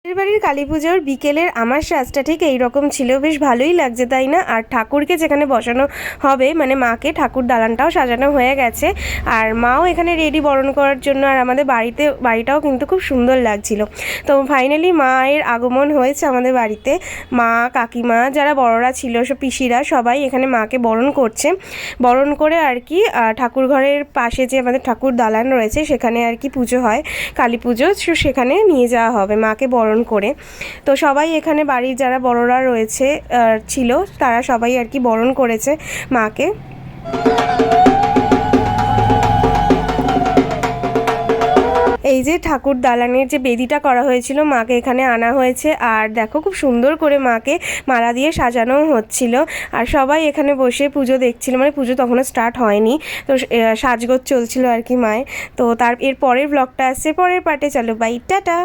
বাড়ির কালী পুজোর বিকেলের আমার সাজটা ঠিক এইরকম ছিল, বেশ ভালোই লাগছে তাই না? আর ঠাকুরকে যেখানে বসানো হবে মানে মাকে, ঠাকুর দালানটাও সাজানো হয়ে গেছে আর মাও এখানে রেডি বরণ করার জন্য। আর আমাদের বাড়িটাও কিন্তু খুব সুন্দর লাগছিল। তো ফাইনালি মায়ের আগমন হয়েছে আমাদের বাড়িতে। মা, কাকিমা, যারা বড়রা ছিল, সব পিসিরা সবাই এখানে মাকে বরণ করছে। বরণ করে আর কি ঠাকুর ঘরের পাশে যে আমাদের ঠাকুর দালান রয়েছে সেখানে আর কি পুজো হয়, কালী পুজো, সেখানে নিয়ে যাওয়া হবে মাকে বরণ করে। তো সবাই এখানে বাড়ির যারা বড়রা রয়েছে ছিল তারা সবাই আর কি বরণ করেছে মাকে। এই যে ঠাকুর দালানের যে বেদিটা করা হয়েছিল মাকে এখানে আনা হয়েছে আর দেখো খুব সুন্দর করে মাকে মালা দিয়ে সাজানো হচ্ছিল আর সবাই এখানে বসে পুজো দেখছিল। মানে পুজো তখনও স্টার্ট হয়নি, তো সাজগোজ চলছিল আর কি মায়ের। তো এর পরের ব্লগটা আসছে পরের পার্টে। চলো বাই, টাটা।